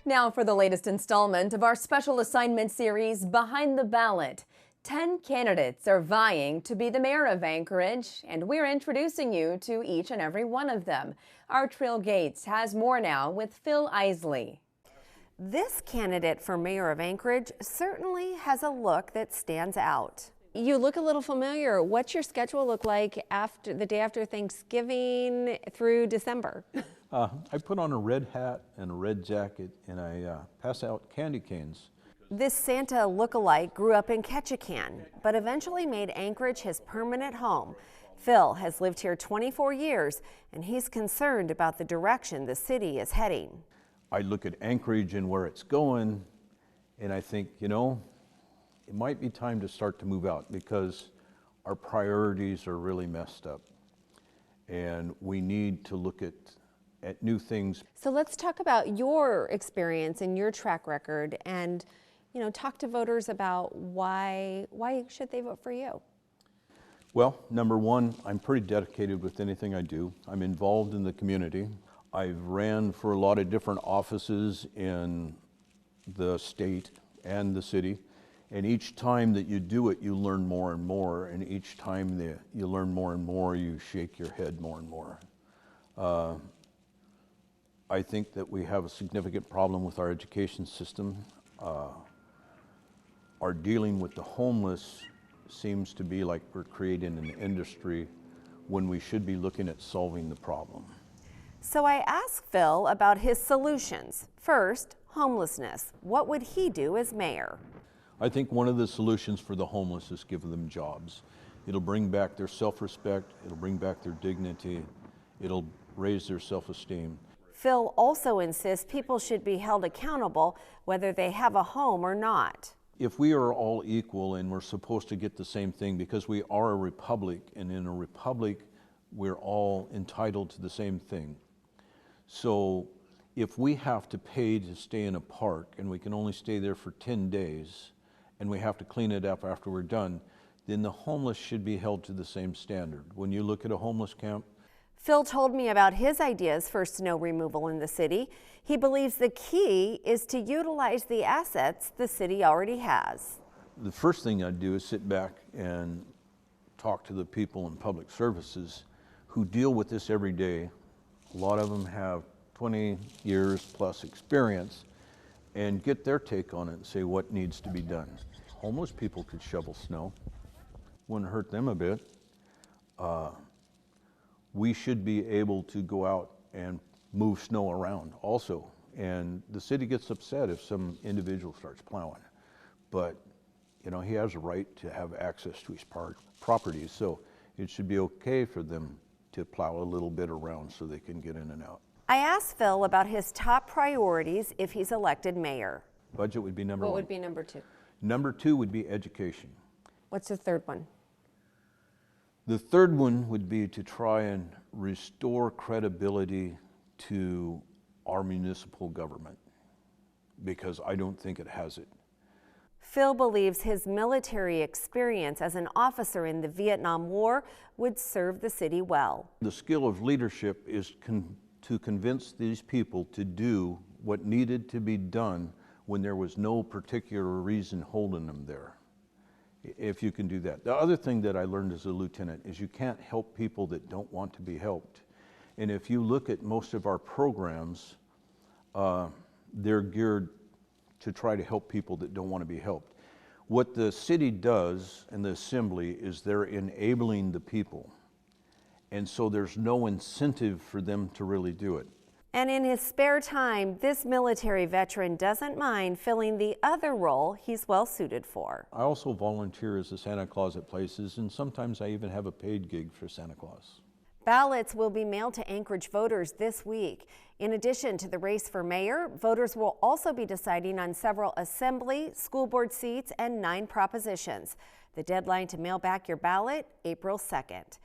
Now for the latest installment of our special assignment series, Behind the Ballot. 10 candidates are vying to be the mayor of Anchorage, and we're introducing you to each and every one of them. Our Trail Gates has more now with Phil Isley. This candidate for mayor of Anchorage certainly has a look that stands out. You look a little familiar. What's your schedule look like after the day after Thanksgiving through December? I put on a red hat and a red jacket, and I pass out candy canes. This Santa look-alike grew up in Ketchikan, but eventually made Anchorage his permanent home. Phil has lived here 24 years, and he's concerned about the direction the city is heading. I look at Anchorage and where it's going, and I think, it might be time to start to move out because our priorities are really messed up, and we need to look at new things. So let's talk about your experience and your track record, and talk to voters about why should they vote for you? Well, number one, I'm pretty dedicated with anything I do. I'm involved in the community. I've ran for a lot of different offices in the state and the city, and each time that you do it, you learn more and more, and each time that you learn more and more, you shake your head more and more. I think that we have a significant problem with our education system. Our dealing with the homeless seems to be like we're creating an industry when we should be looking at solving the problem. So I asked Phil about his solutions. First, homelessness. What would he do as mayor? I think one of the solutions for the homeless is give them jobs. It'll bring back their self-respect, it'll bring back their dignity, it'll raise their self-esteem. Phil also insists people should be held accountable whether they have a home or not. If we are all equal and we're supposed to get the same thing because we are a republic, and in a republic we're all entitled to the same thing. So if we have to pay to stay in a park and we can only stay there for 10 days and we have to clean it up after we're done, then the homeless should be held to the same standard. When you look at a homeless camp, Phil told me about his ideas for snow removal in the city. He believes the key is to utilize the assets the city already has. the first thing I'd do is sit back and talk to the people in public services who deal with this every day. A lot of them have 20 years plus experience, and get their take on it and say what needs to be done. Homeless people could shovel snow, wouldn't hurt them a bit. We should be able to go out and move snow around also. And the city gets upset if some individual starts plowing. But, you know, he has a right to have access to his properties, so it should be okay for them to plow a little bit around so they can get in and out. I asked Phil about his top priorities if he's elected mayor. Budget would be number one. What would be number two? Number two would be education. What's the third one? The third one would be to try and restore credibility to our municipal government, because I don't think it has it. Phil believes his military experience as an officer in the Vietnam War would serve the city well. The skill of leadership is to convince these people to do what needed to be done when there was no particular reason holding them there. If you can do that. The other thing that I learned as a lieutenant is you can't help people that don't want to be helped. And if you look at most of our programs, they're geared to try to help people that don't want to be helped. What the city does and the assembly is they're enabling the people. And so there's no incentive for them to really do it. And in his spare time, this military veteran doesn't mind filling the other role he's well suited for. I also volunteer as a Santa Claus at places, and sometimes I even have a paid gig for Santa Claus. Ballots will be mailed to Anchorage voters this week. In addition to the race for mayor, voters will also be deciding on several assembly, school board seats, and 9 propositions. The deadline to mail back your ballot, April 2nd.